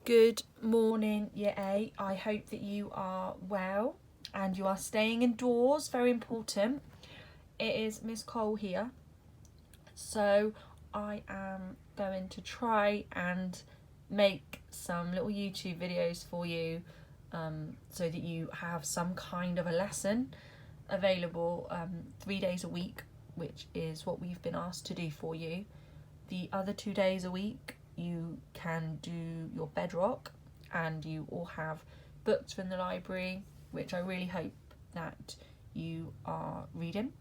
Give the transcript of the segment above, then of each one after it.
Good morning, Year 8. I hope that you are well and you are staying indoors. Very important. It is Miss Cole here. So I am going to try and make some little YouTube videos for you so that you have some kind of a lesson available 3 days a week, which is what we've been asked to do for you. The other 2 days a week you can do your bedrock, and you all have books from the library, which I really hope that you are reading.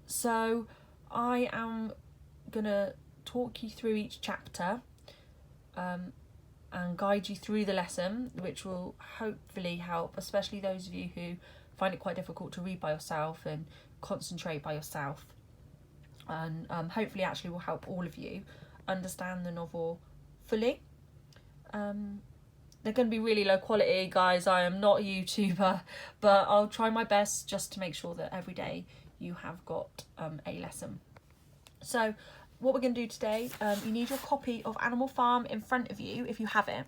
So I am gonna talk you through each chapter and guide you through the lesson, which will hopefully help, especially those of you who find it quite difficult to read by yourself and concentrate by yourself. And hopefully actually will help all of you understand the novel fully. They're going to be really low quality, guys. I am not a YouTuber, but I'll try my best just to make sure that every day you have got a lesson. So what we're going to do today, you need your copy of Animal Farm in front of you if you have it.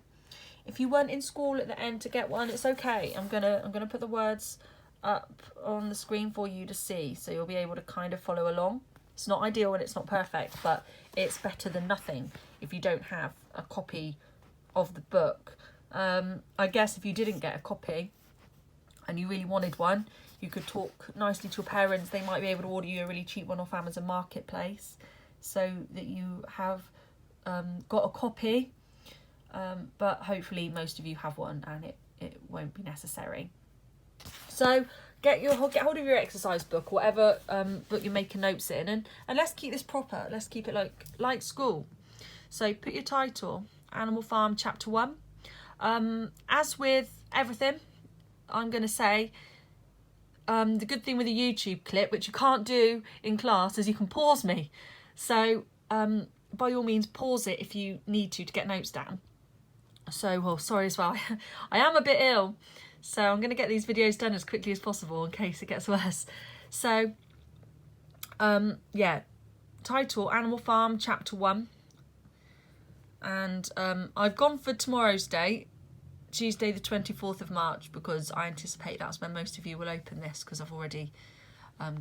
If you weren't in school at the end to get one, it's okay. I'm gonna put the words up on the screen for you to see, so you'll be able to kind of follow along. It's not ideal and it's not perfect, but it's better than nothing if you don't have a copy of the book. I guess if you didn't get a copy and you really wanted one, you could talk nicely to your parents. They might be able to order you a really cheap one off Amazon Marketplace so that you have got a copy. But hopefully most of you have one and it won't be necessary. So get hold of your exercise book, or whatever book you're making notes in, and let's keep this proper. Let's keep it like school. So put your title, Animal Farm Chapter 1. As with everything, I'm going to say the good thing with a YouTube clip, which you can't do in class, is you can pause me. So by all means, pause it if you need to get notes down. So, well, sorry as well. I am a bit ill. So I'm going to get these videos done as quickly as possible in case it gets worse. So, yeah, title, Animal Farm, Chapter 1. And I've gone for tomorrow's date, Tuesday the 24th of March, because I anticipate that's when most of you will open this, because I've already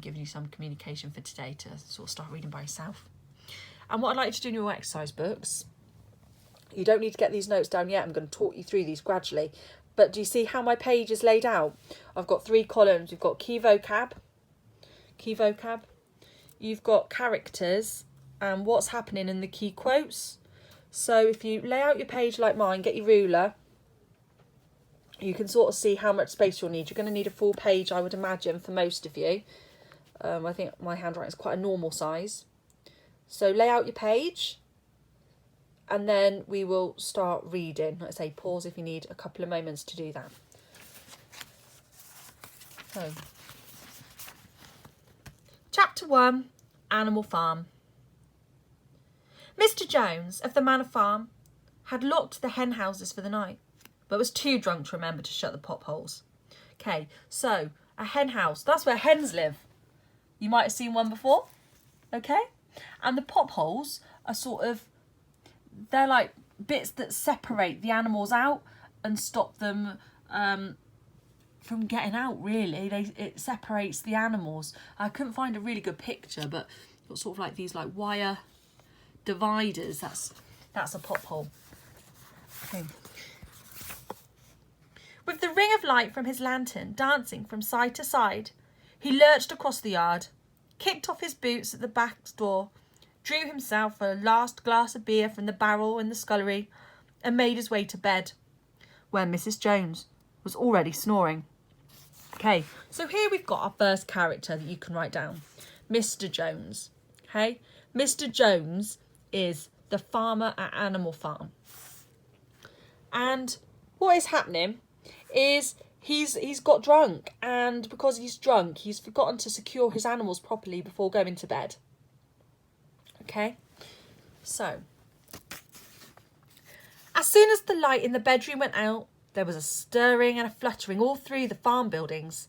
given you some communication for today to sort of start reading by yourself. And what I'd like you to do in your exercise books, you don't need to get these notes down yet. I'm going to talk you through these gradually. But do you see how my page is laid out? I've got 3 columns. You've got key vocab. You've got characters and what's happening in the key quotes. So if you lay out your page like mine, get your ruler, you can sort of see how much space you'll need. You're going to need a full page, I would imagine, for most of you. I think my handwriting is quite a normal size. So lay out your page, and then we will start reading. Like I say, pause if you need a couple of moments to do that. So, Chapter 1, Animal Farm. Mr. Jones of the Manor Farm had locked the hen houses for the night, but was too drunk to remember to shut the potholes. Okay, so a hen house, that's where hens live. You might have seen one before, okay? And the potholes are sort of, they're like bits that separate the animals out and stop them from getting out, really. It separates the animals. I couldn't find a really good picture, but it's sort of like these like wire dividers. That's a pothole. Okay. With the ring of light from his lantern dancing from side to side, he lurched across the yard, kicked off his boots at the back door, drew himself a last glass of beer from the barrel in the scullery, and made his way to bed, where Mrs. Jones was already snoring. Okay, so here we've got our first character that you can write down, Mr. Jones. Okay, Mr. Jones is the farmer at Animal Farm. And what is happening is he's got drunk, and because he's drunk, he's forgotten to secure his animals properly before going to bed. Okay, so as soon as the light in the bedroom went out, there was a stirring and a fluttering all through the farm buildings.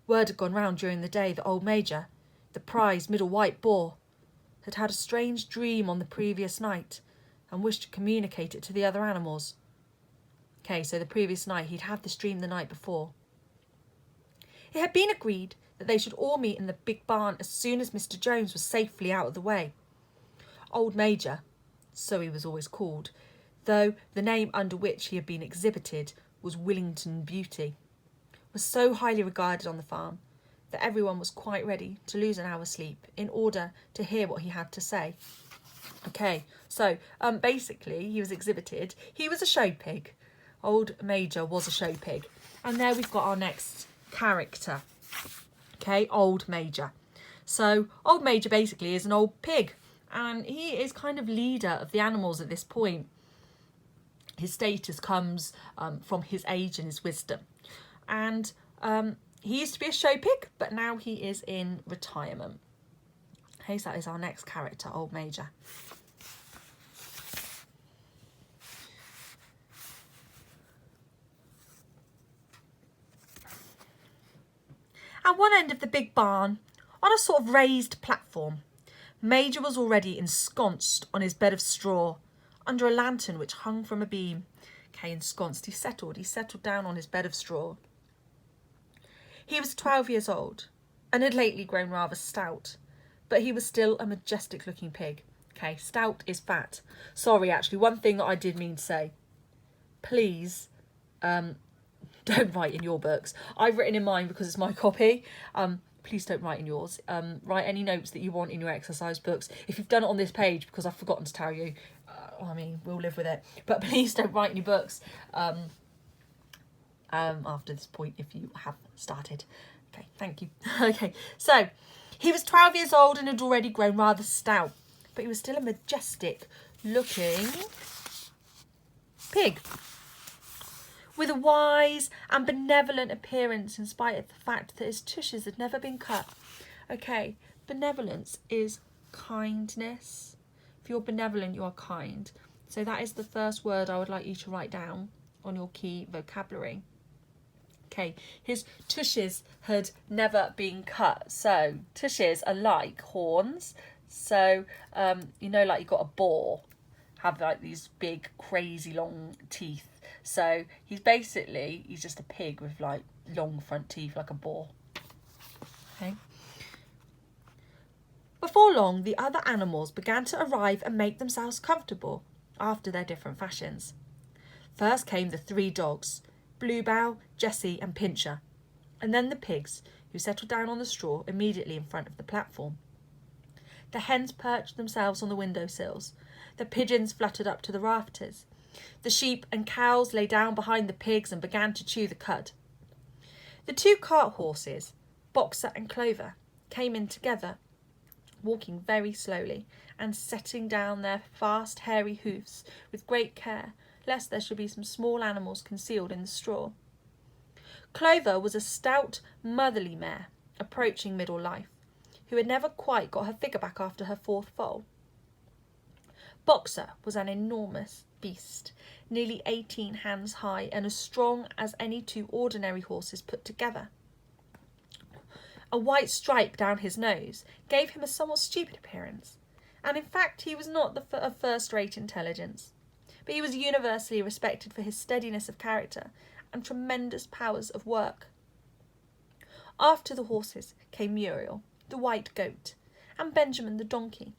Word had gone round during the day that old Major, the prize middle white boar, had had a strange dream on the previous night and wished to communicate it to the other animals. Okay, so the previous night, he'd had this dream the night before. It had been agreed that they should all meet in the big barn as soon as Mr. Jones was safely out of the way. Old Major, so he was always called, though the name under which he had been exhibited was Willington Beauty, was so highly regarded on the farm that everyone was quite ready to lose an hour's sleep in order to hear what he had to say. Okay, so basically he was exhibited. He was a show pig. Old Major was a show pig. And there we've got our next character. Okay, Old Major. So Old Major basically is an old pig, and he is kind of leader of the animals at this point. His status comes from his age and his wisdom. And he used to be a show pig, but now he is in retirement. Okay, so that is our next character, Old Major. At one end of the big barn, on a sort of raised platform, Major was already ensconced on his bed of straw, under a lantern which hung from a beam. Okay, ensconced, he settled down on his bed of straw. He was 12 years old, and had lately grown rather stout, but he was still a majestic-looking pig. Okay, stout is fat. Sorry, actually, one thing that I did mean to say. Please, don't write in your books. I've written in mine because it's my copy. Please don't write in yours. Write any notes that you want in your exercise books. If you've done it on this page because I've forgotten to tell you, I mean, we'll live with it. But please don't write in your books after this point if you have started. Okay, thank you. Okay, so he was 12 years old and had already grown rather stout, but he was still a majestic looking pig, with a wise and benevolent appearance in spite of the fact that his tushes had never been cut. Okay, benevolence is kindness. If you're benevolent, you are kind. So that is the first word I would like you to write down on your key vocabulary. Okay, his tushes had never been cut. So tushes are like horns. So, you know, like you've got a boar, have like these big, crazy long teeth. So he's just a pig with like long front teeth like a boar. Okay. Before long, the other animals began to arrive and make themselves comfortable after their different fashions. First came the 3 dogs, Bluebow, Jessie and Pincher, and then the pigs, who settled down on the straw immediately in front of the platform. The hens perched themselves on the windowsills, the pigeons fluttered up to the rafters, the sheep and cows lay down behind the pigs and began to chew the cud. The 2 cart horses, Boxer and Clover, came in together, walking very slowly and setting down their fast hairy hoofs with great care, lest there should be some small animals concealed in the straw. Clover was a stout, motherly mare, approaching middle life, who had never quite got her figure back after her 4th foal. Boxer was an enormous beast, nearly 18 hands high and as strong as any 2 ordinary horses put together. A white stripe down his nose gave him a somewhat stupid appearance, and in fact he was not of first-rate intelligence, but he was universally respected for his steadiness of character and tremendous powers of work. After the horses came Muriel, the white goat, and Benjamin the donkey.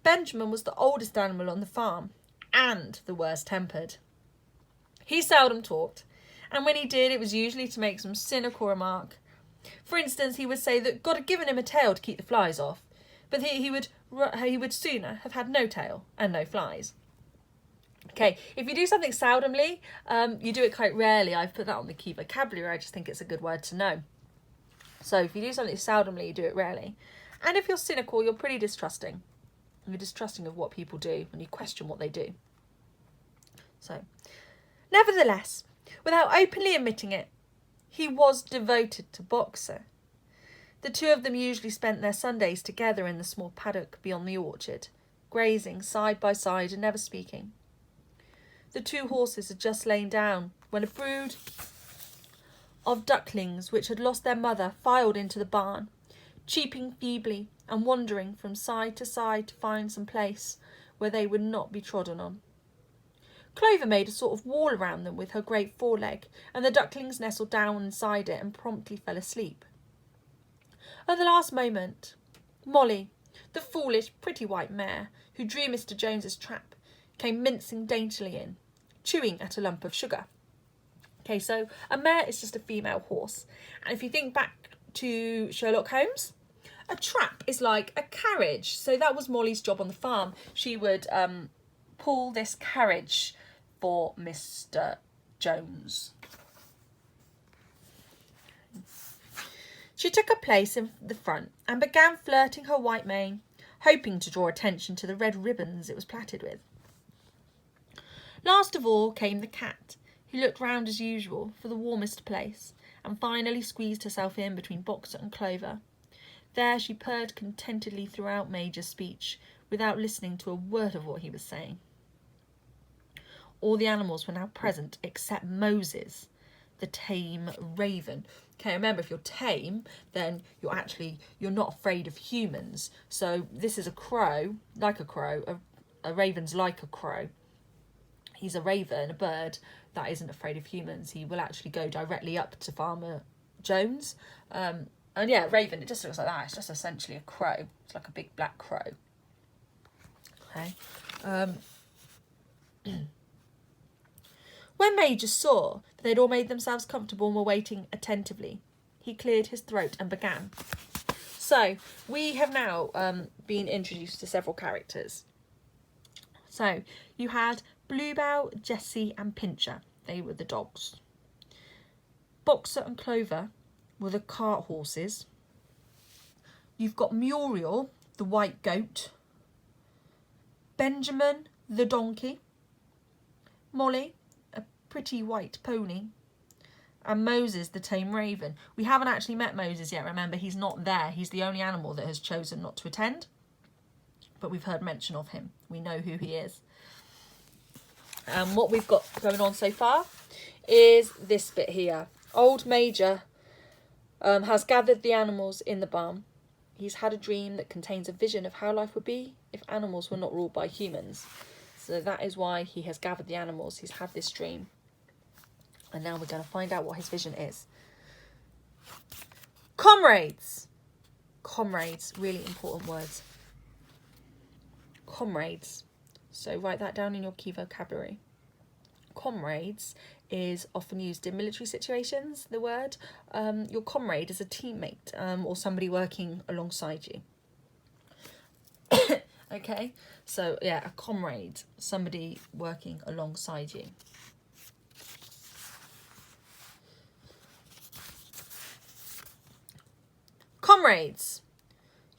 Benjamin was the oldest animal on the farm, and the worst-tempered. He seldom talked, and when he did, it was usually to make some cynical remark. For instance, he would say that God had given him a tail to keep the flies off, but he would sooner have had no tail and no flies. Okay, if you do something seldomly, you do it quite rarely. I've put that on the key vocabulary. I just think it's a good word to know. So if you do something seldomly, you do it rarely. And if you're cynical, you're pretty distrusting. You're distrusting of what people do and you question what they do. So, nevertheless, without openly admitting it, he was devoted to Boxer. The 2 of them usually spent their Sundays together in the small paddock beyond the orchard, grazing side by side and never speaking. The 2 horses had just lain down when a brood of ducklings which had lost their mother filed into the barn, cheeping feebly and wandering from side to side to find some place where they would not be trodden on. Clover made a sort of wall around them with her great foreleg, and the ducklings nestled down inside it and promptly fell asleep. At the last moment, Molly, the foolish, pretty white mare who drew Mr. Jones's trap, came mincing daintily in, chewing at a lump of sugar. Okay, so a mare is just a female horse. And if you think back to Sherlock Holmes, a trap is like a carriage. So that was Molly's job on the farm. She would pull this carriage for Mr. Jones. She took a place in the front and began flirting her white mane, hoping to draw attention to the red ribbons it was plaited with. Last of all came the cat, who looked round as usual for the warmest place, and finally squeezed herself in between Boxer and Clover. There she purred contentedly throughout Major's speech, without listening to a word of what he was saying. All the animals were now present except Moses, the tame raven. Okay, remember, if you're tame, then you're not afraid of humans. So this is a crow, like a crow. A raven's like a crow. He's a raven, a bird that isn't afraid of humans. He will actually go directly up to Farmer Jones. And yeah, raven, it just looks like that. It's just essentially a crow. It's like a big black crow. Okay. When Major saw that they'd all made themselves comfortable and were waiting attentively, he cleared his throat and began. So, we have now been introduced to several characters. So, you had Bluebell, Jessie and Pincher. They were the dogs. Boxer and Clover were the cart horses. You've got Muriel, the white goat. Benjamin, the donkey. Molly, a pretty white pony. And Moses, the tame raven. We haven't actually met Moses yet, remember, he's not there. He's the only animal that has chosen not to attend. But we've heard mention of him. We know who he is. And what we've got going on so far is this bit here. Old Major has gathered the animals in the barn. He's had a dream that contains a vision of how life would be if animals were not ruled by humans. So that is why he has gathered the animals. He's had this dream. And now we're going to find out what his vision is. Comrades. Comrades, really important words. Comrades. So write that down in your key vocabulary. Comrades is often used in military situations, the word. Your comrade is a teammate or somebody working alongside you. Okay, so yeah, a comrade, somebody working alongside you. Comrades,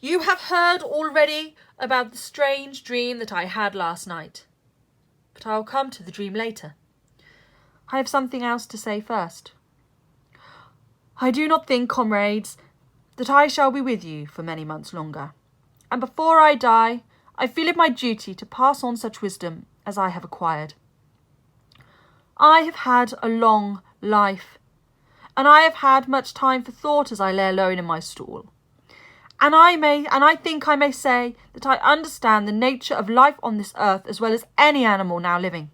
you have heard already about the strange dream that I had last night, but I'll come to the dream later. I have something else to say first. I do not think, comrades, that I shall be with you for many months longer, and before I die, I feel it my duty to pass on such wisdom as I have acquired. I have had a long life, and I have had much time for thought as I lay alone in my stall. And I think I may say that I understand the nature of life on this earth as well as any animal now living.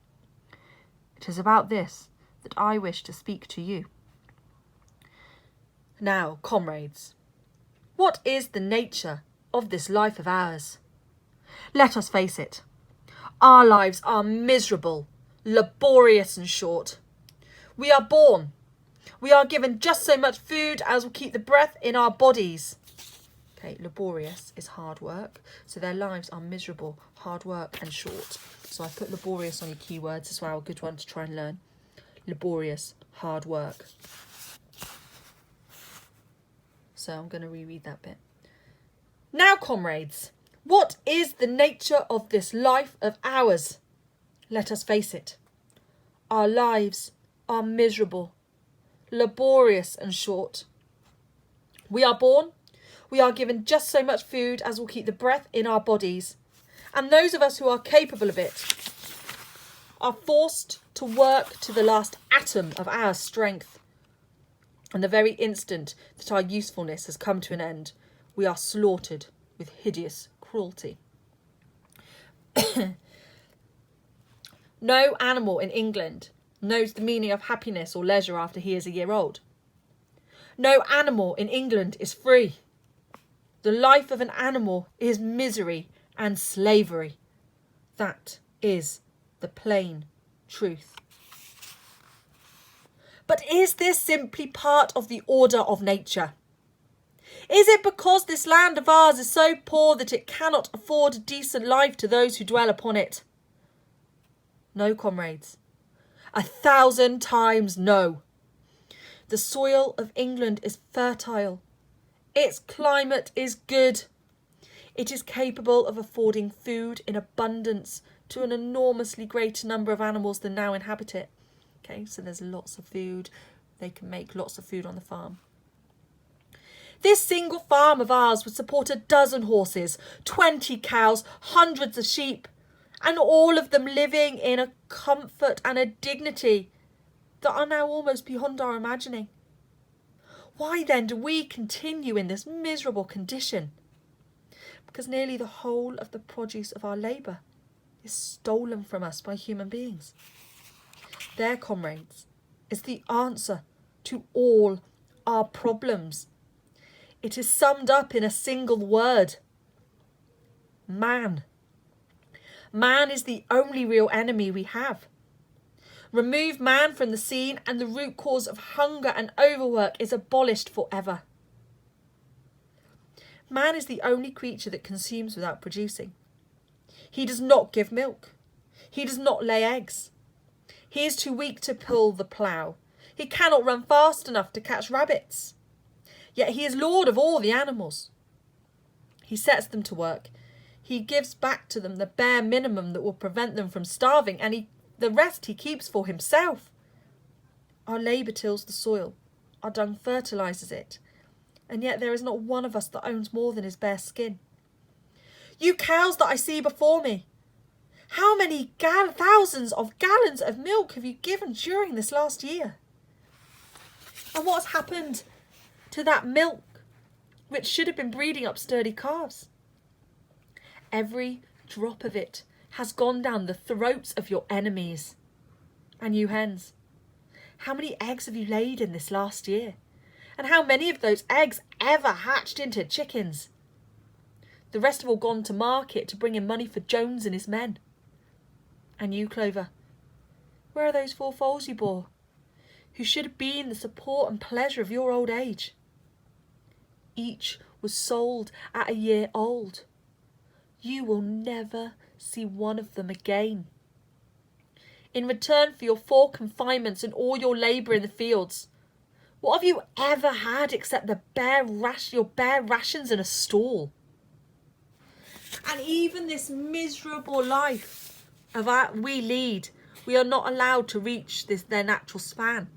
It is about this that I wish to speak to you. Now, comrades, what is the nature of this life of ours? Let us face it. Our lives are miserable, laborious and short. We are born. We are given just so much food as will keep the breath in our bodies. Okay, laborious is hard work. So their lives are miserable, hard work and short. So I put laborious on your keywords as well. A good one to try and learn. Laborious, hard work. So I'm going to reread that bit. Now, comrades, what is the nature of this life of ours? Let us face it. Our lives are miserable, laborious and short. We are born. We are given just so much food as will keep the breath in our bodies. And those of us who are capable of it are forced to work to the last atom of our strength. And the very instant that our usefulness has come to an end, we are slaughtered with hideous cruelty. No animal in England knows the meaning of happiness or leisure after he is a year old. No animal in England is free. The life of an animal is misery and slavery. That is the plain truth. But is this simply part of the order of nature? Is it because this land of ours is so poor that it cannot afford a decent life to those who dwell upon it? No, comrades. 1,000 times no. The soil of England is fertile. Its climate is good. It is capable of affording food in abundance to an enormously greater number of animals than now inhabit it. Okay, so there's lots of food. They can make lots of food on the farm. This single farm of ours would support 12 horses, 20 cows, hundreds of sheep, and all of them living in a comfort and a dignity that are now almost beyond our imagining. Why then do we continue in this miserable condition? Because nearly the whole of the produce of our labour is stolen from us by human beings. There, comrades, is the answer to all our problems. It is summed up in a single word: man. Man is the only real enemy we have. Remove man from the scene and the root cause of hunger and overwork is abolished forever. Man is the only creature that consumes without producing. He does not give milk. He does not lay eggs. He is too weak to pull the plough. He cannot run fast enough to catch rabbits. Yet he is lord of all the animals. He sets them to work. He gives back to them the bare minimum that will prevent them from starving, and the rest he keeps for himself. Our labour tills the soil. Our dung fertilises it. And yet there is not one of us that owns more than his bare skin. You cows that I see before me, how many thousands of gallons of milk have you given during this last year? And what's happened to that milk which should have been breeding up sturdy calves? Every drop of it has gone down the throats of your enemies. And you hens, how many eggs have you laid in this last year? And how many of those eggs ever hatched into chickens? The rest have all gone to market to bring in money for Jones and his men. And you, Clover, where are those 4 foals you bore, who should have been the support and pleasure of your old age? Each was sold at a year old. You will never see one of them again. In return for your 4 confinements and all your labour in the fields, what have you ever had except your bare rations and a stall? And even this miserable life we lead, we are not allowed to reach their natural span.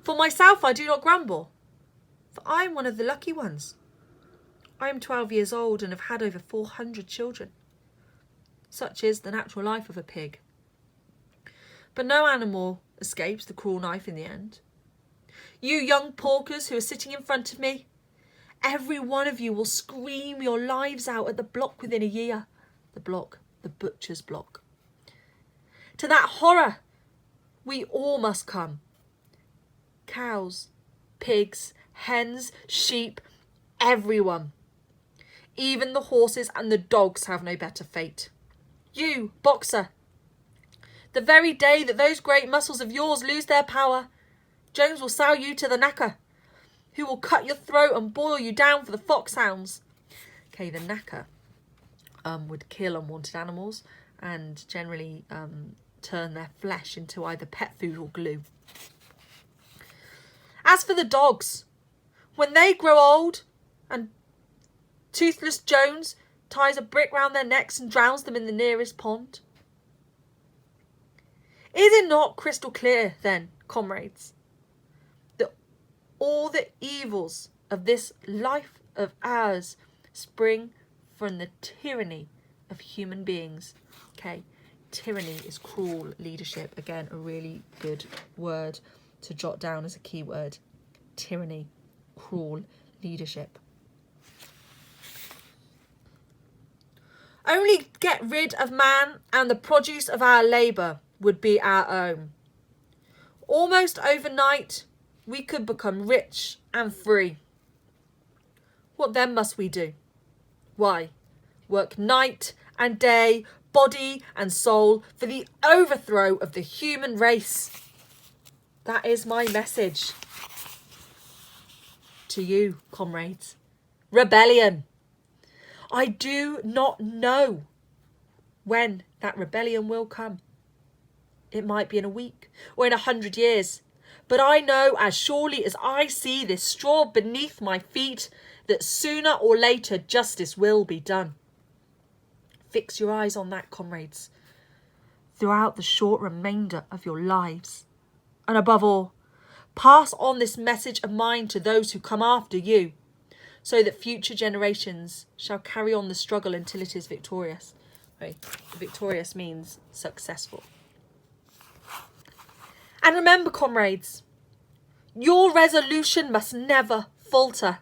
For myself, I do not grumble, for I am one of the lucky ones. I am 12 years old and have had over 400 children. Such is the natural life of a pig. But no animal escapes the cruel knife in the end. You young porkers who are sitting in front of me, every one of you will scream your lives out at the block within a year. The butcher's block. To that horror, we all must come. Cows, pigs, hens, sheep, everyone. Even the horses and the dogs have no better fate. You, boxer, the very day that those great muscles of yours lose their power, Jones will sow you to the knacker, who will cut your throat and boil you down for the foxhounds. Okay, the knacker would kill unwanted animals and generally turn their flesh into either pet food or glue. As for the dogs, when they grow old and Toothless Jones ties a brick round their necks and drowns them in the nearest pond. Is it not crystal clear, then, comrades, that all the evils of this life of ours spring from the tyranny of human beings? Okay, tyranny is cruel leadership. Again, a really good word to jot down as a key word. Tyranny, cruel leadership. Only get rid of man and the produce of our labour would be our own. Almost overnight, we could become rich and free. What then must we do? Why, work night and day, body and soul, for the overthrow of the human race. That is my message to you, comrades. Rebellion. I do not know when that rebellion will come. It might be in a week or in 100 years. But I know as surely as I see this straw beneath my feet that sooner or later justice will be done. Fix your eyes on that, comrades, throughout the short remainder of your lives. And above all, pass on this message of mine to those who come after you, so that future generations shall carry on the struggle until it is victorious. Right. Victorious means successful. And remember, comrades, your resolution must never falter.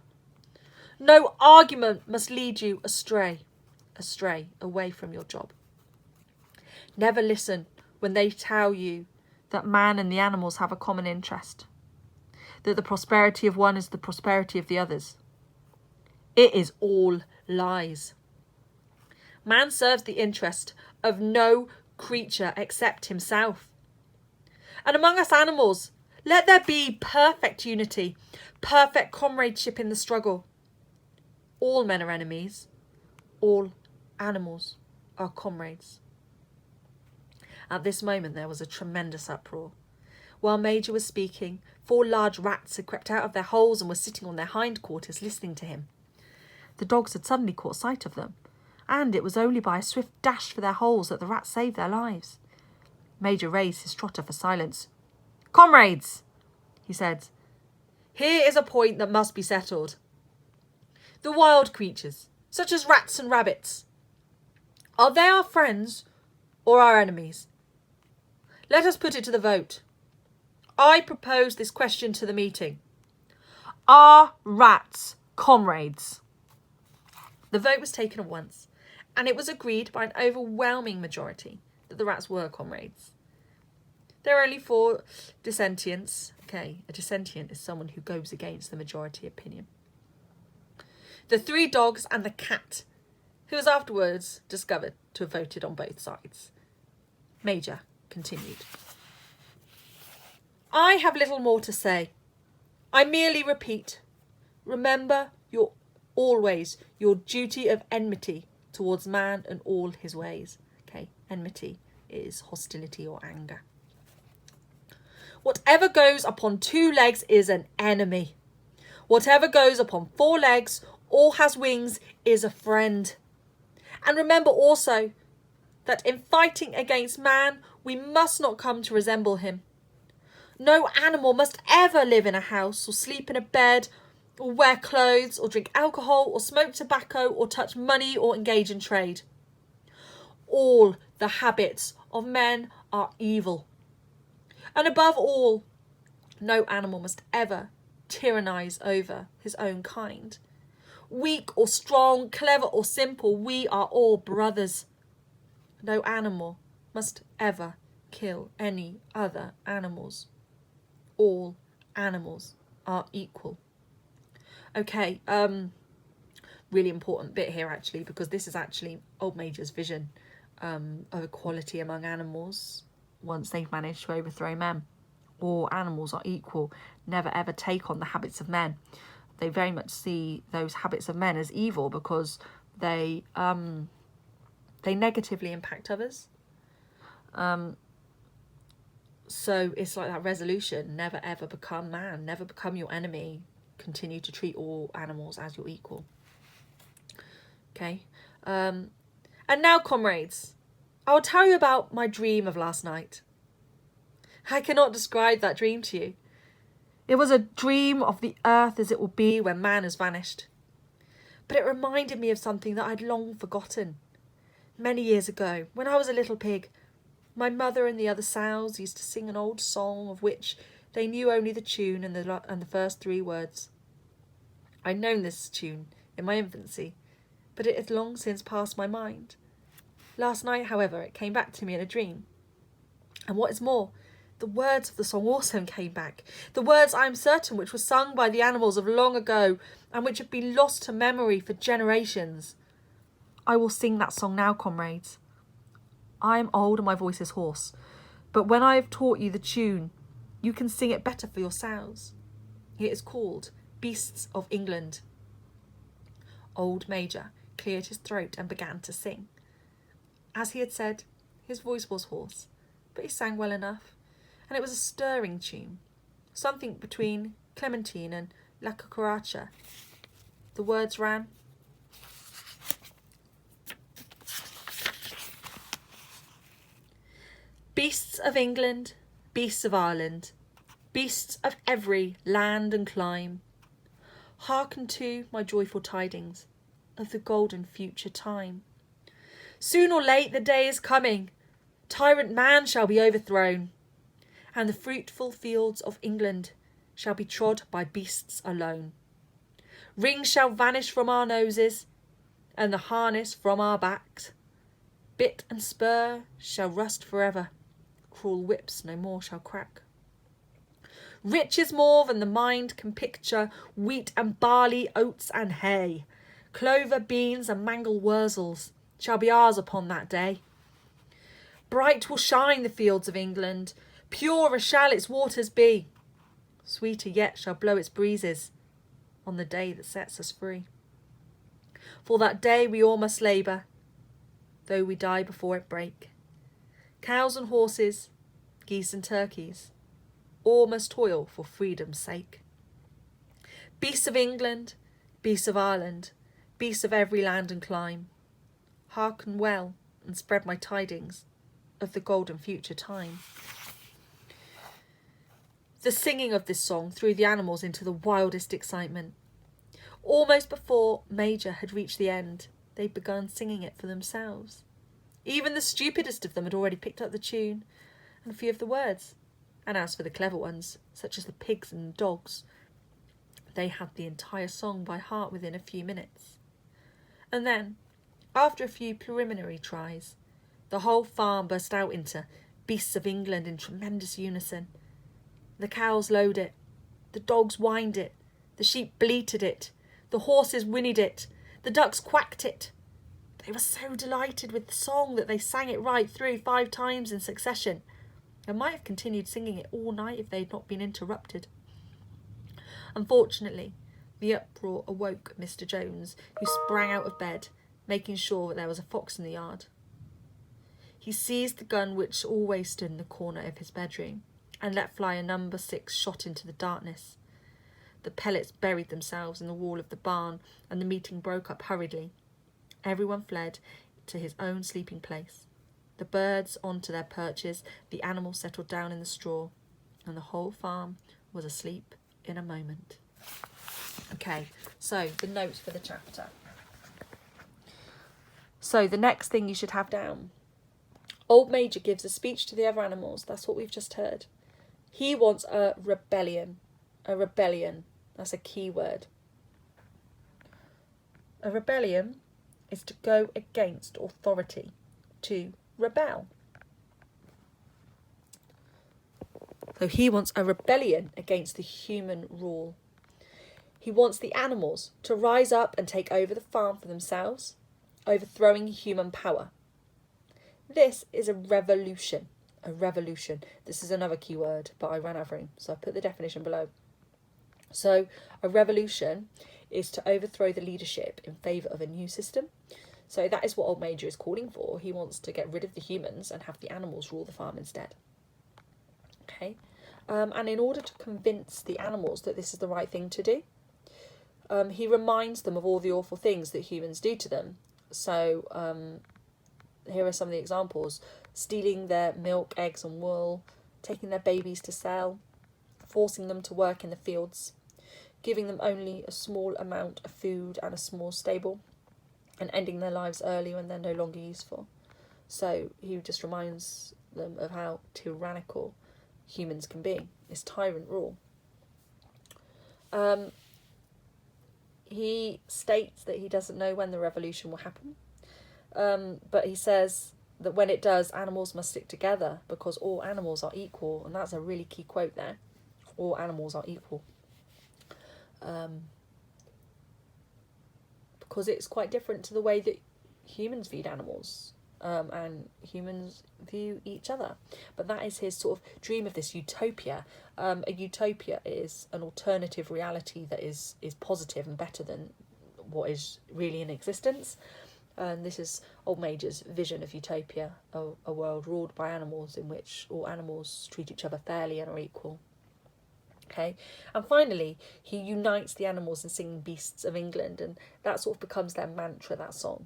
No argument must lead you astray away from your job. Never listen when they tell you that man and the animals have a common interest, that the prosperity of one is the prosperity of the others. It is all lies. Man serves the interest of no creature except himself. And among us animals, let there be perfect unity, perfect comradeship in the struggle. All men are enemies. All animals are comrades. At this moment there was a tremendous uproar. While Major was speaking, 4 large rats had crept out of their holes and were sitting on their hindquarters listening to him. The dogs had suddenly caught sight of them, and it was only by a swift dash for their holes that the rats saved their lives. Major raised his trotter for silence. "Comrades," he said, "here is a point that must be settled. The wild creatures, such as rats and rabbits, are they our friends or our enemies? Let us put it to the vote. I propose this question to the meeting. Are rats comrades?" The vote was taken at once, and it was agreed by an overwhelming majority that the rats were comrades. There are only 4 dissentients. Okay, a dissentient is someone who goes against the majority opinion. The 3 dogs and the cat, who was afterwards discovered to have voted on both sides. Major continued. "I have little more to say. I merely repeat, remember always your duty of enmity towards man and all his ways." Okay, enmity is hostility or anger. "Whatever goes upon 2 legs is an enemy. Whatever goes upon 4 legs or has wings is a friend. And remember also that in fighting against man, we must not come to resemble him. No animal must ever live in a house or sleep in a bed or wear clothes or drink alcohol or smoke tobacco or touch money or engage in trade. All the habits of men are evil. And above all, no animal must ever tyrannize over his own kind. Weak or strong, clever or simple, we are all brothers. No animal must ever kill any other animals. All animals are equal." Okay, really important bit here actually, because this is actually Old Major's vision of equality among animals once they've managed to overthrow men. All animals are equal, never ever take on the habits of men. They very much see those habits of men as evil because they negatively impact others. So it's like that resolution, never ever become man, never become your enemy, continue to treat all animals as your equal. Okay, and now, comrades, I will tell you about my dream of last night. I cannot describe that dream to you. It was a dream of the earth as it will be when man has vanished. But it reminded me of something that I'd long forgotten. Many years ago, when I was a little pig, my mother and the other sows used to sing an old song of which they knew only the tune and the first 3 words. I'd known this tune in my infancy, but it had long since passed my mind. Last night, however, it came back to me in a dream. And what is more, the words of the song also came back. The words, I am certain, which were sung by the animals of long ago and which have been lost to memory for generations. I will sing that song now, comrades. I am old and my voice is hoarse, but when I have taught you the tune, you can sing it better for yourselves. It is called Beasts of England. Old Major cleared his throat and began to sing. As he had said, his voice was hoarse, but he sang well enough, and it was a stirring tune, something between Clementine and La Cucaracha. The words ran, beasts of England, beasts of Ireland, beasts of every land and clime, hearken to my joyful tidings of the golden future time. Soon or late the day is coming, tyrant man shall be overthrown, and the fruitful fields of England shall be trod by beasts alone. Rings shall vanish from our noses, and the harness from our backs. Bit and spur shall rust forever, cruel whips no more shall crack. Rich is more than the mind can picture, wheat and barley, oats and hay, clover, beans and mangel wurzels shall be ours upon that day. Bright will shine the fields of England, purer shall its waters be, sweeter yet shall blow its breezes on the day that sets us free. For that day we all must labour, though we die before it break. Cows and horses, geese and turkeys, all must toil for freedom's sake. Beasts of England, beasts of Ireland, beasts of every land and clime, hearken well and spread my tidings of the golden future time. The singing of this song threw the animals into the wildest excitement. Almost before Major had reached the end, they'd begun singing it for themselves. Even the stupidest of them had already picked up the tune and a few of the words. And as for the clever ones, such as the pigs and dogs, they had the entire song by heart within a few minutes. And then, after a few preliminary tries, the whole farm burst out into Beasts of England in tremendous unison. The cows lowed it, the dogs whined it, the sheep bleated it, the horses whinnied it, the ducks quacked it. They were so delighted with the song that they sang it right through 5 times in succession, and might have continued singing it all night if they had not been interrupted. Unfortunately, the uproar awoke Mr. Jones, who sprang out of bed, making sure that there was a fox in the yard. He seized the gun which always stood in the corner of his bedroom and let fly a number 6 shot into the darkness. The pellets buried themselves in the wall of the barn, and the meeting broke up hurriedly. Everyone fled to his own sleeping place. The birds onto their perches, the animals settled down in the straw, and the whole farm was asleep in a moment. Okay, so the notes for the chapter. So the next thing you should have down. Old Major gives a speech to the other animals. That's what we've just heard. He wants a rebellion. A rebellion. That's a key word. A rebellion is to go against authority, to rebel. So he wants a rebellion against the human rule. He wants the animals to rise up and take over the farm for themselves, overthrowing human power. This is a revolution. A revolution. This is another key word, but I ran out of room, so I put the definition below. So a revolution is to overthrow the leadership in favour of a new system. So that is what Old Major is calling for. He wants to get rid of the humans and have the animals rule the farm instead. Okay, and in order to convince the animals that this is the right thing to do, he reminds them of all the awful things that humans do to them. So here are some of the examples: stealing their milk, eggs and wool, taking their babies to sell, forcing them to work in the fields, giving them only a small amount of food and a small stable, and ending their lives early when they're no longer useful. So he just reminds them of how tyrannical humans can be, this tyrant rule. He states that he doesn't know when the revolution will happen, But he says that when it does, animals must stick together because all animals are equal. And that's a really key quote there. All animals are equal. Because it's quite different to the way that humans viewed animals. And humans view each other. But that is his sort of dream of this utopia. A utopia is an alternative reality that is positive and better than what is really in existence. And this is Old Major's vision of utopia, a world ruled by animals in which all animals treat each other fairly and are equal. Okay, and finally, he unites the animals in singing Beasts of England, and that sort of becomes their mantra, that song.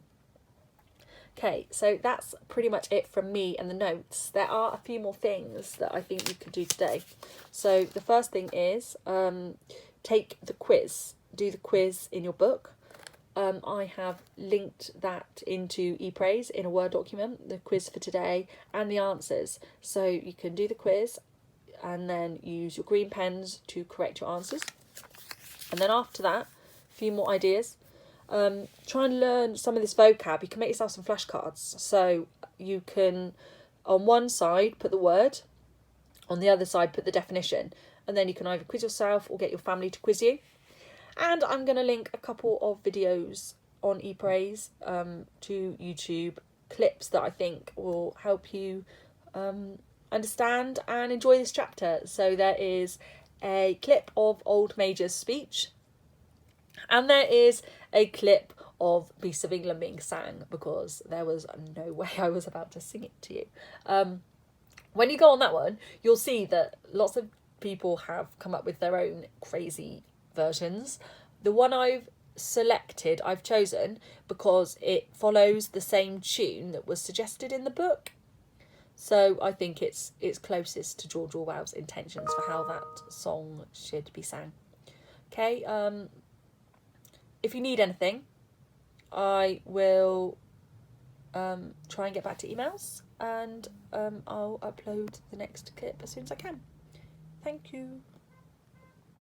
Okay, so that's pretty much it from me and the notes. There are a few more things that I think you could do today. So the first thing is take the quiz. Do the quiz in your book. I have linked that into ePraise in a Word document, the quiz for today and the answers. So you can do the quiz and then use your green pens to correct your answers. And then after that, a few more ideas. Try and learn some of this vocab. You can make yourself some flashcards. So you can, on one side, put the word, on the other side, put the definition. And then you can either quiz yourself or get your family to quiz you. And I'm going to link a couple of videos on ePraise to YouTube, clips that I think will help you understand and enjoy this chapter. So there is a clip of Old Major's speech, and there is a clip of Beasts of England being sang, because there was no way I was about to sing it to you. When you go on that one, you'll see that lots of people have come up with their own crazy versions. The one I've chosen because it follows the same tune that was suggested in the book. So I think it's closest to George Orwell's intentions for how that song should be sang. Okay, if you need anything, I will try and get back to emails, and I'll upload the next clip as soon as I can. Thank you.